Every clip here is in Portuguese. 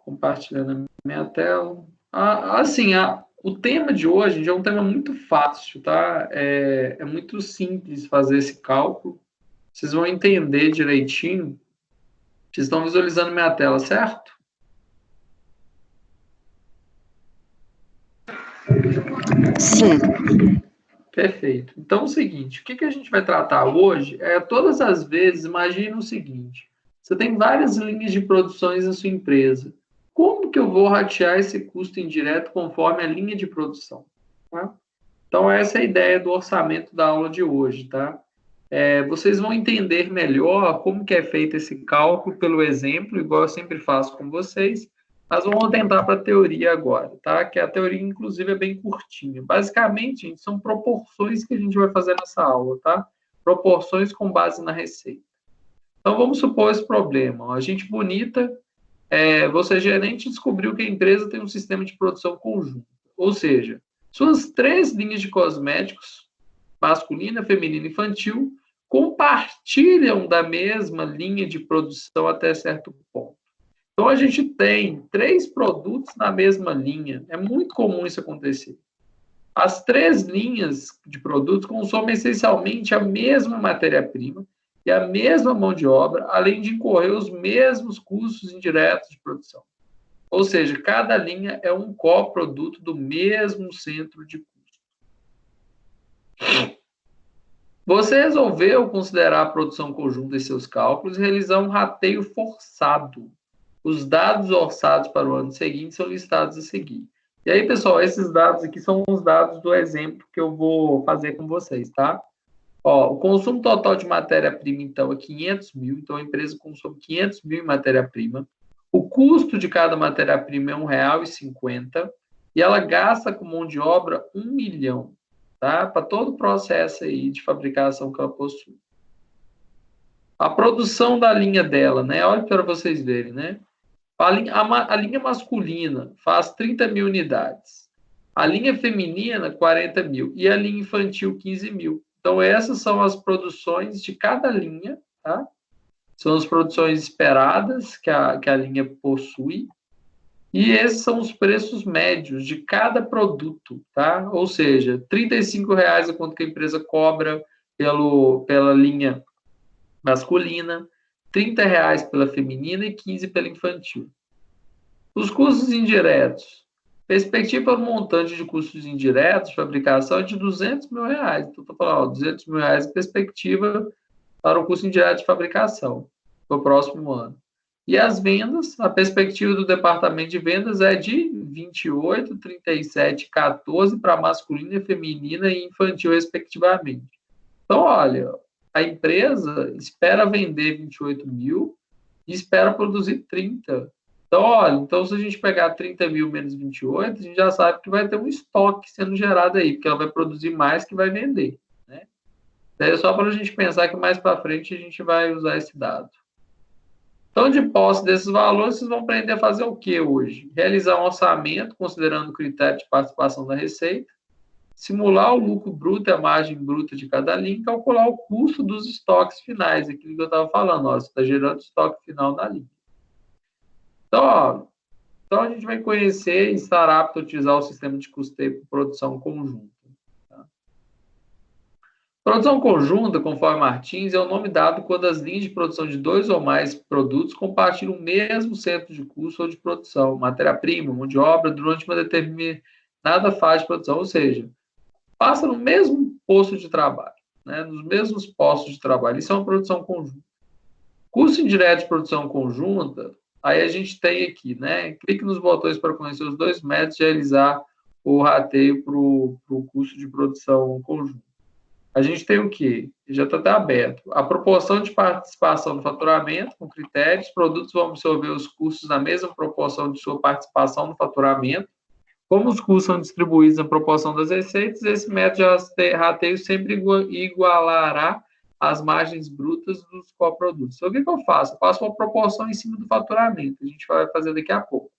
Compartilhando a minha tela. O tema de hoje é um tema muito fácil, tá? É muito simples fazer esse cálculo. Vocês vão entender direitinho. Vocês estão visualizando minha tela, certo? Sim. Perfeito. Então, é o seguinte, o que a gente vai tratar hoje todas as vezes, imagine o seguinte, você tem várias linhas de produções na sua empresa. Como que eu vou ratear esse custo indireto conforme a linha de produção? Tá? Então, essa é a ideia do orçamento da aula de hoje, tá? Vocês vão entender melhor como que é feito esse cálculo pelo exemplo, igual eu sempre faço com vocês, mas vamos tentar para a teoria agora, tá? Que a teoria, inclusive, é bem curtinha. Basicamente, gente, são proporções que a gente vai fazer nessa aula, tá? Proporções com base na receita. Então, vamos supor esse problema. Ó. A gente bonita, você gerente descobriu que a empresa tem um sistema de produção conjunto. Ou seja, suas 3 linhas de cosméticos, masculina, feminina e infantil, compartilham da mesma linha de produção até certo ponto. Então, a gente tem 3 produtos na mesma linha. É muito comum isso acontecer. As 3 linhas de produtos consomem essencialmente a mesma matéria-prima e a mesma mão de obra, além de incorrer os mesmos custos indiretos de produção. Ou seja, cada linha é um coproduto do mesmo centro de custo. Você resolveu considerar a produção conjunta em seus cálculos e realizar um rateio forçado. Os dados orçados para o ano seguinte são listados a seguir. E aí, pessoal, esses dados aqui são os dados do exemplo que eu vou fazer com vocês, tá? Ó, o consumo total de matéria-prima, então, é 500 mil. Então, a empresa consome 500 mil em matéria-prima. O custo de cada matéria-prima é R$1,50. E ela gasta com mão de obra 1 milhão, tá? Para todo o processo aí de fabricação que ela possui. A produção da linha dela, né? Olha para vocês verem, né? A linha masculina faz 30 mil unidades. A linha feminina, 40 mil. E a linha infantil, 15 mil. Então, essas são as produções de cada linha, tá? São as produções esperadas que a linha possui. E esses são os preços médios de cada produto, tá? Ou seja, R$35 é quanto que a empresa cobra pela linha masculina, R$30 pela feminina e 15 pela infantil. Os custos indiretos. Perspectiva para o montante de custos indiretos de fabricação é de R$200 mil. Então, estou falando, R$200 mil de perspectiva para o custo indireto de fabricação no próximo ano. E as vendas, a perspectiva do departamento de vendas é de 28, 37, 14 para masculina, feminina e infantil, respectivamente. Então, olha, a empresa espera vender 28 mil e espera produzir 30. Então, olha, então se a gente pegar 30 mil menos 28, a gente já sabe que vai ter um estoque sendo gerado aí, porque ela vai produzir mais que vai vender, né? Daí é só para a gente pensar que mais para frente a gente vai usar esse dado. Então, de posse desses valores, vocês vão aprender a fazer o que hoje? Realizar um orçamento, considerando o critério de participação da receita, simular o lucro bruto e a margem bruta de cada linha, calcular o custo dos estoques finais, aquilo que eu estava falando, ó, você está gerando estoque final na linha. Então, a gente vai conhecer e estar apto a utilizar o sistema de custeio por produção conjunta. Tá? Produção conjunta, conforme Martins, é o nome dado quando as linhas de produção de 2 ou mais produtos compartilham o mesmo centro de custo ou de produção, matéria-prima, mão de obra, durante uma determinada fase de produção, ou seja, passa no mesmo posto de trabalho, né, nos mesmos postos de trabalho. Isso é uma produção conjunta. Custo indireto de produção conjunta, aí a gente tem aqui, né? Clique nos botões para conhecer os 2 métodos de realizar o rateio para o custo de produção conjunta. A gente tem o quê? Já está até aberto. A proporção de participação no faturamento, com critérios. Produtos vão absorver os custos na mesma proporção de sua participação no faturamento. Como os custos são distribuídos na proporção das receitas, esse método de rateio sempre igualará as margens brutas dos coprodutos. Então, o que eu faço? Eu faço uma proporção em cima do faturamento. A gente vai fazer daqui a pouco.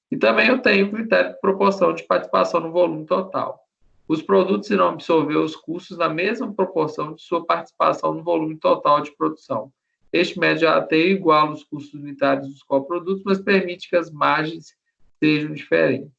E também eu tenho o critério de proporção de participação no volume total. Os produtos irão absorver os custos na mesma proporção de sua participação no volume total de produção. Este método de rateio iguala os custos unitários dos coprodutos, mas permite que as margens sejam diferentes.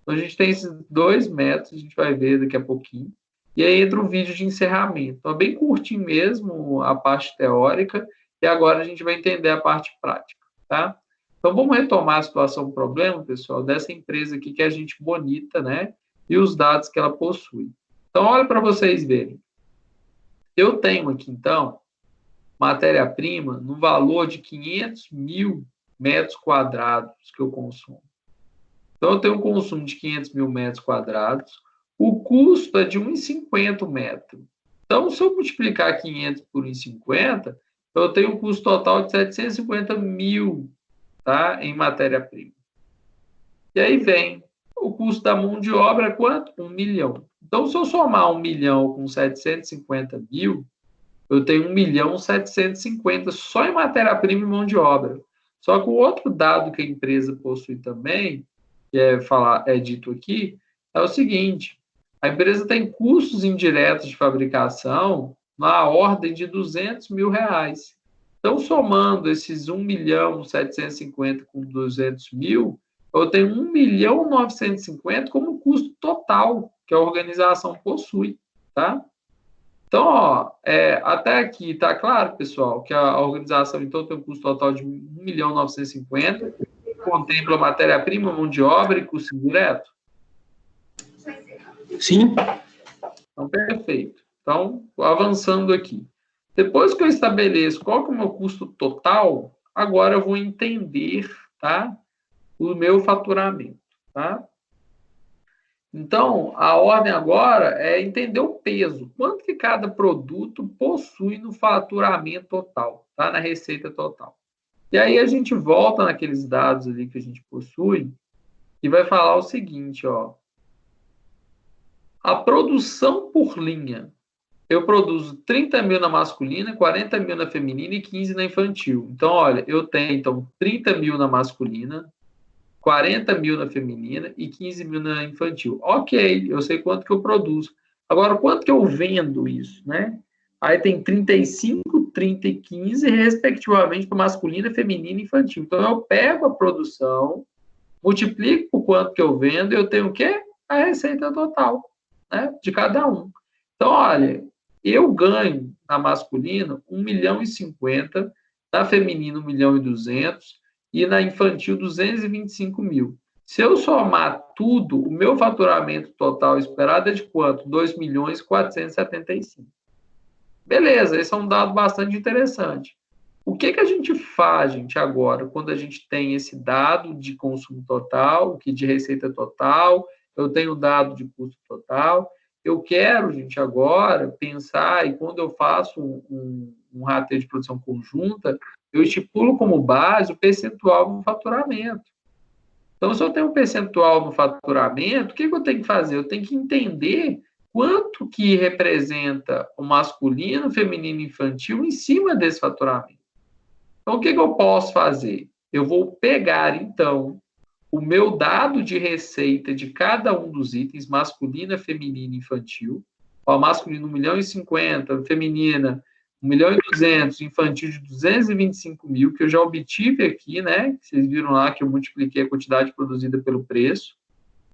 Então, a gente tem esses dois métodos, a gente vai ver daqui a pouquinho. E aí entra o vídeo de encerramento. Então, é bem curtinho mesmo a parte teórica, e agora a gente vai entender a parte prática, tá? Então, vamos retomar a situação, o problema, pessoal, dessa empresa aqui que é a gente bonita, né? E os dados que ela possui. Então, olha para vocês verem. Eu tenho aqui, então, matéria-prima no valor de 500 mil metros quadrados que eu consumo. Então, eu tenho um consumo de 500 mil metros quadrados, o custo é de 1,50 metro. Então, se eu multiplicar 500 por 1,50, eu tenho um custo total de 750 mil, tá, em matéria-prima. E aí vem o custo da mão de obra, quanto? 1 milhão. Então, se eu somar 1 milhão com 750 mil, eu tenho 1.750.000 só em matéria-prima e mão de obra. Só que o outro dado que a empresa possui também, que é dito aqui, é o seguinte: a empresa tem custos indiretos de fabricação na ordem de R$200 mil. Então, somando esses 1.750.000 com 200 mil, eu tenho 1.950.000 como custo total que a organização possui, tá? Então, ó, até aqui está claro, pessoal, que a organização, então, tem um custo total de 1.950.000, contempla matéria-prima, mão de obra e custo indireto? Sim. Então, perfeito. Então, avançando aqui. Depois que eu estabeleço qual que é o meu custo total, agora eu vou entender, tá, o meu faturamento, tá? Então, a ordem agora é entender o peso. Quanto que cada produto possui no faturamento total, tá? Na receita total. E aí a gente volta naqueles dados ali que a gente possui e vai falar o seguinte, ó. A produção por linha. Eu produzo 30 mil na masculina, 40 mil na feminina e 15 na infantil. Então, olha, eu tenho, então, 30 mil na masculina, 40 mil na feminina e 15 mil na infantil. Ok, eu sei quanto que eu produzo. Agora, quanto que eu vendo isso, né? Aí tem 35, 30 e 15, respectivamente, para masculina, feminina e infantil. Então, eu pego a produção, multiplico por quanto que eu vendo e eu tenho o quê? A receita total, né? De cada um. Então, olha, eu ganho na masculina 1.050.000, na feminina 1.200.000 e na infantil 225 mil. Se eu somar tudo, o meu faturamento total esperado é de quanto? 2.475.000. Beleza, esse é um dado bastante interessante. O que a gente faz, gente, agora, quando a gente tem esse dado de consumo total, que de receita total, eu tenho dado de custo total, eu quero, gente, agora pensar, e quando eu faço um rateio de produção conjunta, eu estipulo como base o percentual no faturamento. Então, se eu tenho um percentual no faturamento, o que eu tenho que fazer? Eu tenho que entender quanto que representa o masculino, feminino e infantil em cima desse faturamento. Então, o que eu posso fazer? Eu vou pegar, então, o meu dado de receita de cada um dos itens, masculina, feminina e infantil. Ó, masculino 1.050.000, feminina 1.200.000, infantil de 225 mil, que eu já obtive aqui, né? Vocês viram lá que eu multipliquei a quantidade produzida pelo preço.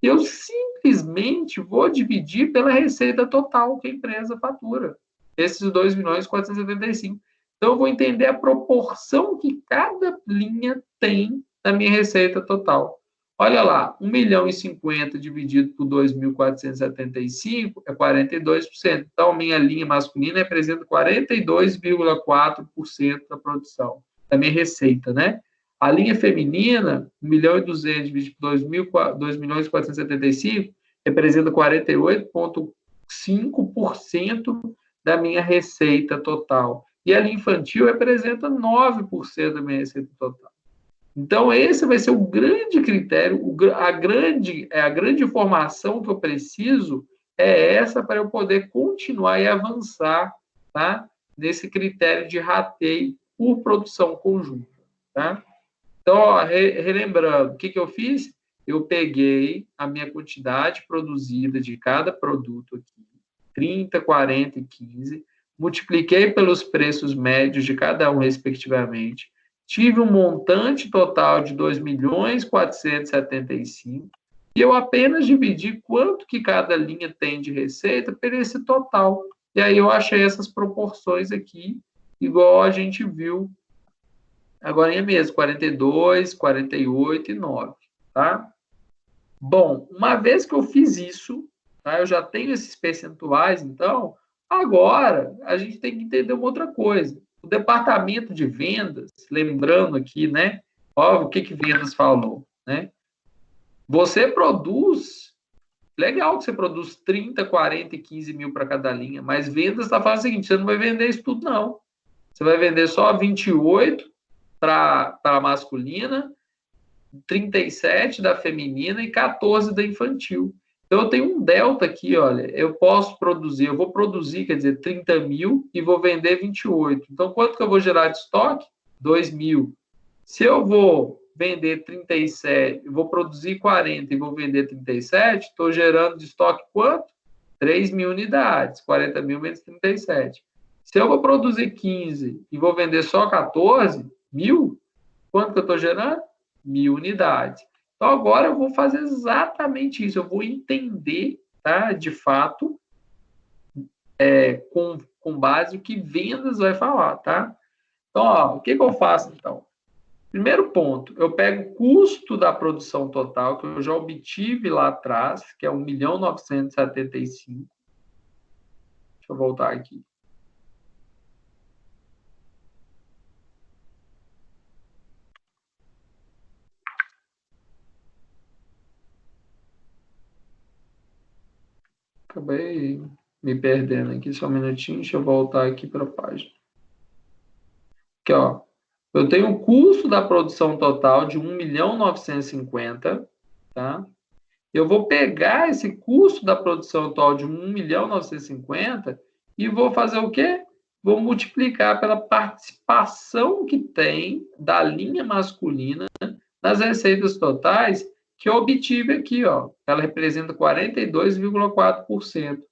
E eu simplesmente vou dividir pela receita total que a empresa fatura. Esses 2.475.000. Então, eu vou entender a proporção que cada linha tem na minha receita total. Olha lá, 1.050.000 dividido por 2.475 é 42%. Então, minha linha masculina representa 42,4% da produção, da minha receita, né? A linha feminina, 1.200.000 dividido por 2.475 representa 48,5% da minha receita total. E a linha infantil representa 9% da minha receita total. Então, esse vai ser o grande critério, a grande informação que eu preciso é essa para eu poder continuar e avançar, tá? Nesse critério de rateio por produção conjunta, tá? Então, ó, relembrando, o que eu fiz? Eu peguei a minha quantidade produzida de cada produto aqui, 30, 40 e 15, multipliquei pelos preços médios de cada um, respectivamente, tive um montante total de 2.475.000, e eu apenas dividi quanto que cada linha tem de receita por esse total. E aí eu achei essas proporções aqui, igual a gente viu agora mesmo, 42, 48 e 9, tá? Bom, uma vez que eu fiz isso, tá, eu já tenho esses percentuais, então, agora a gente tem que entender uma outra coisa. O departamento de vendas, lembrando aqui, né, ó, o que vendas falou, né? Você produz, legal que você produz 30, 40 e 15 mil para cada linha, mas vendas está falando o seguinte, você não vai vender isso tudo, não. Você vai vender só 28 para a masculina, 37 da feminina e 14 da infantil. Então, eu tenho um delta aqui, olha, eu vou produzir, quer dizer, 30 mil e vou vender 28. Então, quanto que eu vou gerar de estoque? 2 mil. Se eu vou vender 37, eu vou produzir 40 e vou vender 37, estou gerando de estoque quanto? 3 mil unidades, 40 mil menos 37. Se eu vou produzir 15 e vou vender só 14 mil, quanto que eu estou gerando? 1.000 unidades. Então, agora eu vou fazer exatamente isso. Eu vou entender, tá, de fato, com base no que vendas vai falar, tá? Então, ó, o que eu faço, então? Primeiro ponto, eu pego o custo da produção total, que eu já obtive lá atrás, que é 1.975.000. Deixa eu voltar aqui. Acabei me perdendo aqui, só um minutinho, deixa eu voltar aqui para a página. Aqui, ó. Eu tenho o custo da produção total de 1.950.000, tá? Eu vou pegar esse custo da produção total de 1.950.000 e vou fazer o quê? Vou multiplicar pela participação que tem da linha masculina nas receitas totais que eu obtive aqui, ó. Ela representa 42,4%.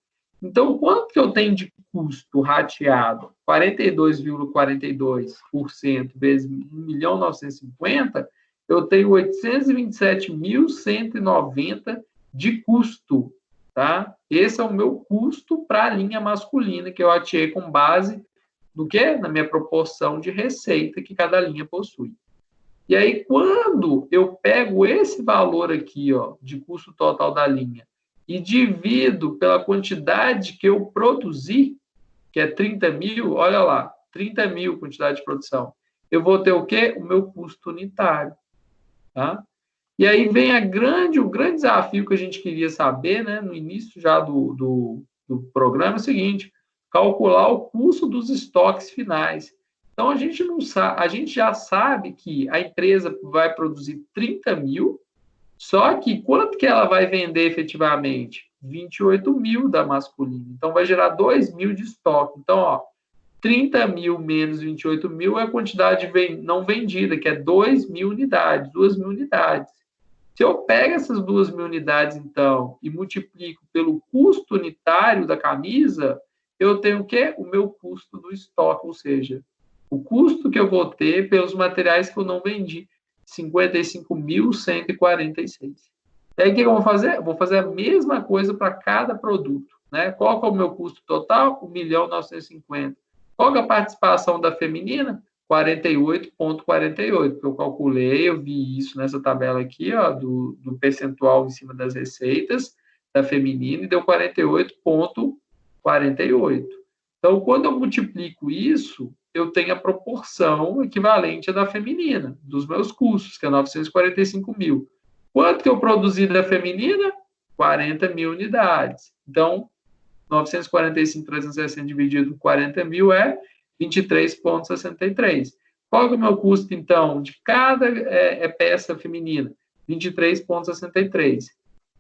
Então, quanto que eu tenho de custo rateado? 42,42% vezes 1.950.000, eu tenho 827.190 de custo, tá? Esse é o meu custo para a linha masculina, que eu rateei com base no quê? Na minha proporção de receita que cada linha possui. E aí, quando eu pego esse valor aqui, ó, de custo total da linha, e divido pela quantidade que eu produzi, que é 30 mil, olha lá, 30 mil quantidade de produção, eu vou ter o quê? O meu custo unitário, tá? E aí vem o grande desafio que a gente queria saber, né, no início já do programa, é o seguinte, calcular o custo dos estoques finais. Então, a gente não sabe, a gente já sabe que a empresa vai produzir 30 mil, só que quanto que ela vai vender efetivamente? 28 mil da masculina. Então, vai gerar 2 mil de estoque. Então, ó, 30 mil menos 28 mil é a quantidade não vendida, que é 2 mil unidades, 2 mil unidades. Se eu pego essas 2 mil unidades, então, e multiplico pelo custo unitário da camisa, eu tenho o quê? O meu custo do estoque, ou seja, o custo que eu vou ter pelos materiais que eu não vendi, 55.146. E aí, o que eu vou fazer? Eu vou fazer a mesma coisa para cada produto, né? Qual que é o meu custo total? 1.950.000. Qual que é a participação da feminina? 48,48, porque eu calculei, eu vi isso nessa tabela aqui, ó, do percentual em cima das receitas da feminina, e deu 48,48. Então, quando eu multiplico isso, eu tenho a proporção equivalente à da feminina, dos meus custos, que é 945 mil. Quanto que eu produzi da feminina? 40 mil unidades. Então, 945.360 dividido por 40 mil é 23,63. Qual é o meu custo, então, de cada peça feminina? 23,63.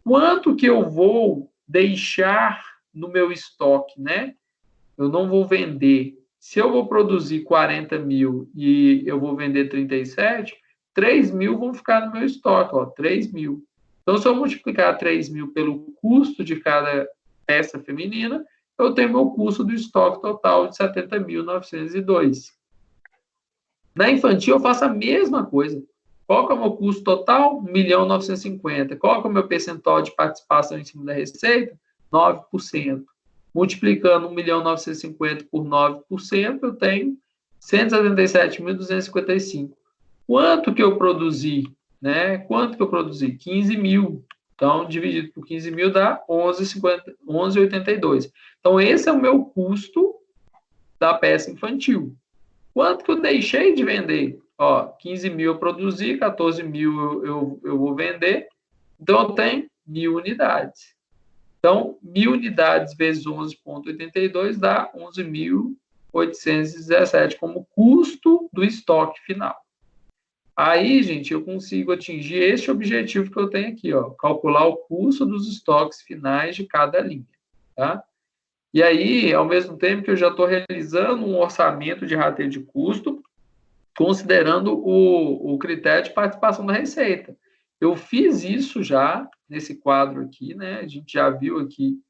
Quanto que eu vou deixar no meu estoque, né? Eu não vou vender. Se eu vou produzir 40 mil e eu vou vender 37, 3 mil vão ficar no meu estoque, ó, 3 mil. Então, se eu multiplicar 3 mil pelo custo de cada peça feminina, eu tenho meu custo do estoque total de 70.902. Na infantil, eu faço a mesma coisa. Qual que é o meu custo total? 1.950.000. Qual que é o meu percentual de participação em cima da receita? 9%. Multiplicando 1.950.000 por 9%, eu tenho 177.255. Quanto que eu produzi? Né? Quanto que eu produzi? 15.000. Então, dividido por 15.000 dá 11,82. Então, esse é o meu custo da peça infantil. Quanto que eu deixei de vender? Ó, 15.000 eu produzi, 14.000 eu vou vender. Então, eu tenho 1.000 unidades. Então, 1.000 unidades vezes 11,82 dá 11.817 como custo do estoque final. Aí, gente, eu consigo atingir este objetivo que eu tenho aqui, ó, calcular o custo dos estoques finais de cada linha, tá? E aí, ao mesmo tempo que eu já estou realizando um orçamento de rateio de custo, considerando o critério de participação da receita. Eu fiz isso já nesse quadro aqui, né? A gente já viu aqui.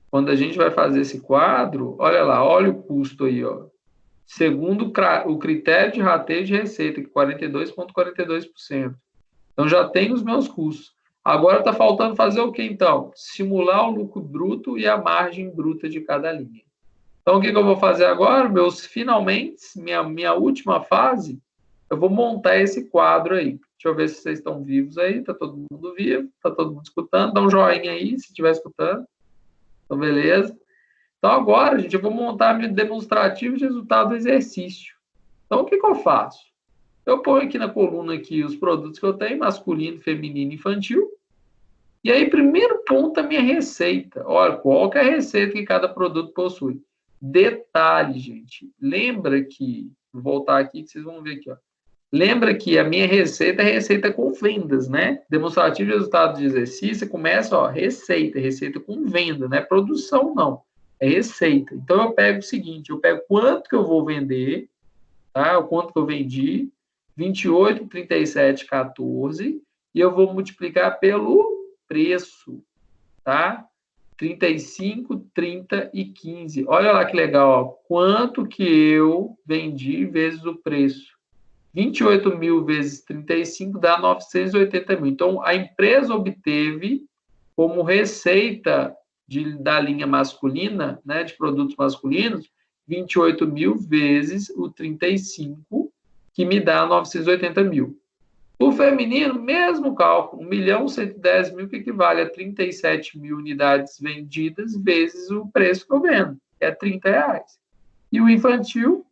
Quando a gente vai fazer esse quadro, olha lá, olha o custo aí, ó. Segundo o critério de rateio de receita, que é 42,42%. Então, já tenho os meus custos. Agora está faltando fazer o que, então? Simular o lucro bruto e a margem bruta de cada linha. Então, o que eu vou fazer agora? Meus finalmente, minha última fase, eu vou montar esse quadro aí. Deixa eu ver se vocês estão vivos aí. Está todo mundo vivo? Está todo mundo escutando? Dá um joinha aí, se estiver escutando. Então, beleza. Então, agora, gente, eu vou montar meu demonstrativo de resultado do exercício. Então, o que eu faço? Eu ponho aqui na coluna aqui os produtos que eu tenho, masculino, feminino e infantil. E aí, primeiro ponto, a minha receita. Olha, qual que é a receita que cada produto possui? Detalhe, gente. Lembra que... Vou voltar aqui que vocês vão ver aqui, ó. Lembra que a minha receita é receita com vendas, né? Demonstrativo de resultado de exercício começa, ó, receita com venda, não é produção, não. É receita. Então, eu pego o seguinte, eu pego quanto que eu vou vender, tá? O quanto que eu vendi, 28, 37, 14, e eu vou multiplicar pelo preço, tá? 35, 30 e 15. Olha lá que legal, ó. Quanto que eu vendi vezes o preço. 28.000 vezes 35 dá 980.000. Então, a empresa obteve como receita da linha masculina, né, de produtos masculinos, 28.000 vezes o 35, que me dá 980.000. O feminino, mesmo cálculo, 1.110.000, que equivale a 37.000 unidades vendidas vezes o preço que eu vendo, que é R$30. E o infantil,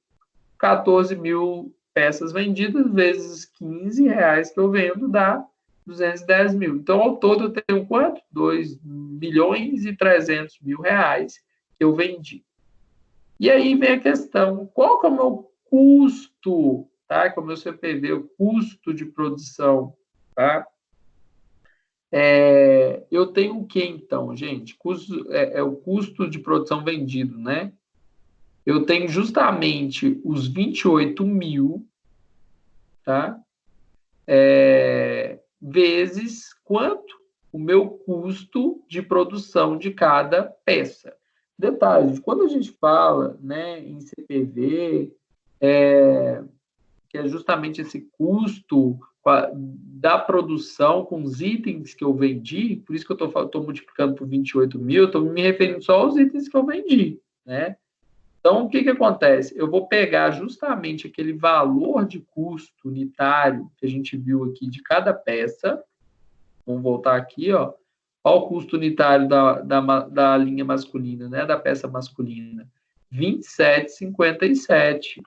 14.000 peças vendidas vezes R$15 que eu vendo, dá 210.000. Então, ao todo, eu tenho quanto? 2.300.000 reais que eu vendi. E aí vem a questão, qual que é o meu custo, tá? Que é o meu CPV, o custo de produção, tá? Eu tenho o que, então, gente? É o custo de produção vendido, né? Eu tenho justamente os 28.000, tá? Vezes quanto? O meu custo de produção de cada peça. Detalhe, quando a gente fala, né, em CPV, que é justamente esse custo da produção com os itens que eu vendi, por isso que eu estou multiplicando por 28.000, eu estou me referindo só aos itens que eu vendi, né? Então, o que acontece? Eu vou pegar justamente aquele valor de custo unitário que a gente viu aqui de cada peça. Vamos voltar aqui, ó. Olha o custo unitário da linha masculina, né? Da peça masculina. 27,57.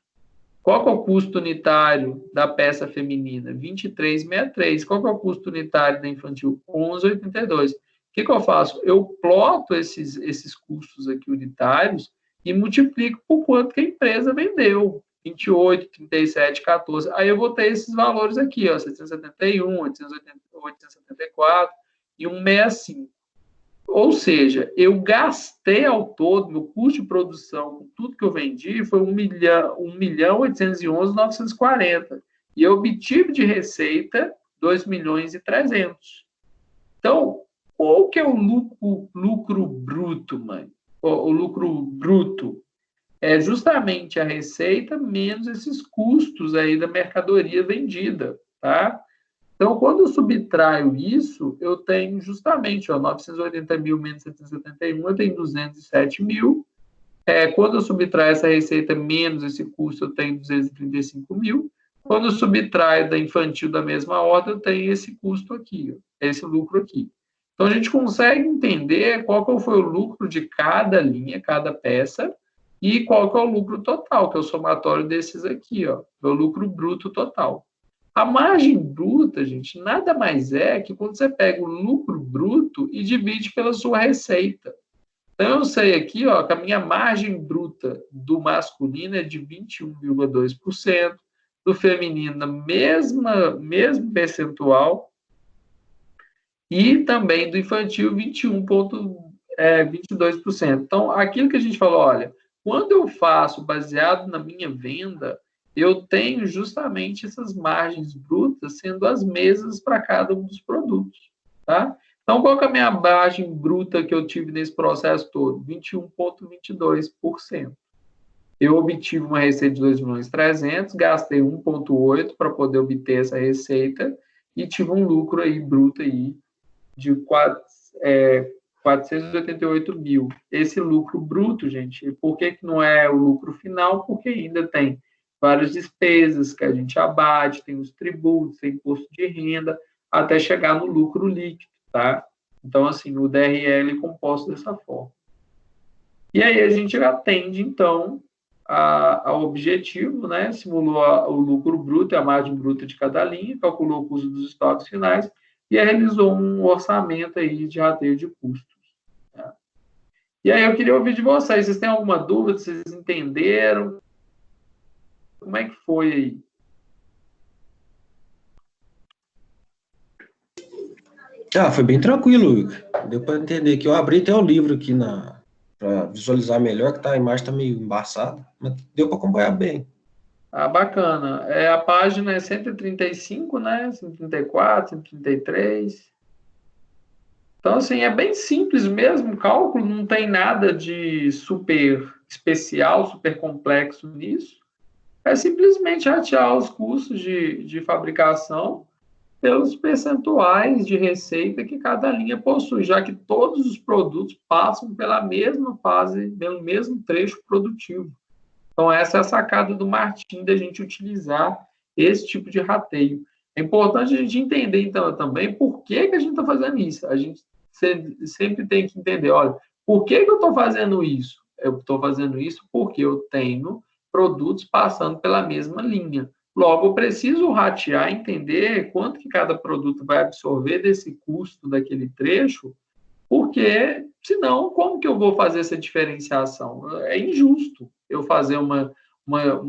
Qual que é o custo unitário da peça feminina? 23,63. Qual que é o custo unitário da infantil? 11,82. O que eu faço? Eu ploto esses custos aqui unitários e multiplico por quanto que a empresa vendeu. 28, 37, 14. Aí eu vou ter esses valores aqui, ó, 771, 874 e 165. Ou seja, eu gastei ao todo, meu custo de produção, com tudo que eu vendi, foi 1.811.940. E eu obtive de receita 2.300.000. Então, qual que é o lucro bruto, mãe? o lucro bruto é justamente a receita menos esses custos aí da mercadoria vendida, tá? Então, quando eu subtraio isso, eu tenho justamente, ó, 980 mil menos 771, eu tenho 207 mil. Quando eu subtraio essa receita menos esse custo, eu tenho 235 mil. Quando eu subtraio da infantil da mesma ordem, eu tenho esse custo aqui, ó, esse lucro aqui. Então, a gente consegue entender qual que foi o lucro de cada linha, cada peça, e qual que é o lucro total, que é o somatório desses aqui, ó, é o lucro bruto total. A margem bruta, gente, nada mais é que quando você pega o lucro bruto e divide pela sua receita. Então, eu sei aqui, ó, que a minha margem bruta do masculino é de 21,2%, do feminino, mesmo percentual, e também do infantil, 21,22%. Então, aquilo que a gente falou, olha, quando eu faço baseado na minha venda, eu tenho justamente essas margens brutas sendo as mesmas para cada um dos produtos, tá? Então, qual que é a minha margem bruta que eu tive nesse processo todo? 21,22%. Eu obtive uma receita de 2.300.000, gastei 1,8 para poder obter essa receita e tive um lucro aí bruto aí de 488 mil. Esse lucro bruto, gente, por que não é o lucro final? Porque ainda tem várias despesas que a gente abate, tem os tributos, tem imposto de renda, até chegar no lucro líquido, tá? Então, assim, o DRL é composto dessa forma. E aí a gente atende, então, ao objetivo, né? Simulou o lucro bruto e a margem bruta de cada linha, calculou o custo dos estoques finais e realizou um orçamento aí de rateio de custos. Tá? E aí eu queria ouvir de vocês. Vocês têm alguma dúvida? Vocês entenderam? Como é que foi aí? Foi bem tranquilo. Deu para entender que eu abri até o livro aqui para visualizar melhor, que a imagem está meio embaçada, mas deu para acompanhar bem. Bacana. A página é 135, né? 134, 133. Então, assim, é bem simples mesmo o cálculo, não tem nada de super especial, super complexo nisso. É simplesmente ratear os custos de fabricação pelos percentuais de receita que cada linha possui, já que todos os produtos passam pela mesma fase, pelo mesmo trecho produtivo. Então, essa é a sacada do Martin, da gente utilizar esse tipo de rateio. É importante a gente entender, então, também por que a gente está fazendo isso. A gente sempre tem que entender, olha, por que eu estou fazendo isso? Eu estou fazendo isso porque eu tenho produtos passando pela mesma linha. Logo, eu preciso ratear, entender quanto que cada produto vai absorver desse custo daquele trecho, porque, senão, como que eu vou fazer essa diferenciação? É injusto eu fazer uma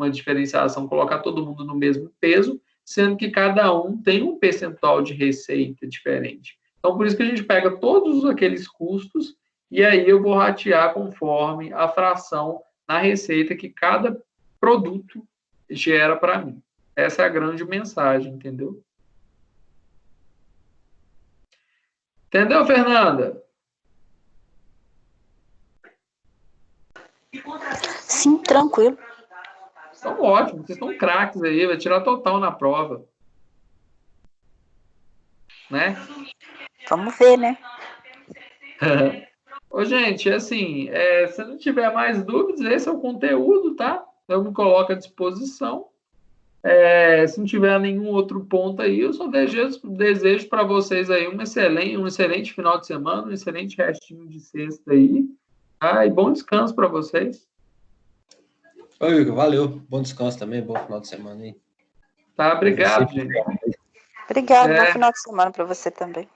diferenciação, colocar todo mundo no mesmo peso, sendo que cada um tem um percentual de receita diferente. Então, por isso que a gente pega todos aqueles custos e aí eu vou ratear conforme a fração na receita que cada produto gera para mim. Essa é a grande mensagem, entendeu? Entendeu, Fernanda? Sim, tranquilo. Então, ótimo, vocês estão craques aí, vai tirar total na prova. Né? Vamos ver, né? Ô, gente, assim, se não tiver mais dúvidas, esse é o conteúdo, tá? Eu me coloco à disposição. Se não tiver nenhum outro ponto aí, eu só desejo para vocês aí um excelente final de semana, um excelente restinho de sexta aí. E bom descanso para vocês. Oi, Igor, valeu. Bom descanso também, bom final de semana aí. Tá, obrigado, gente. Obrigado, bom final de semana para você também.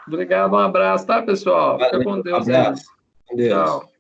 Obrigado, um abraço, tá, pessoal? Valeu, Fica com Deus abraço. aí. Com Deus. Tchau.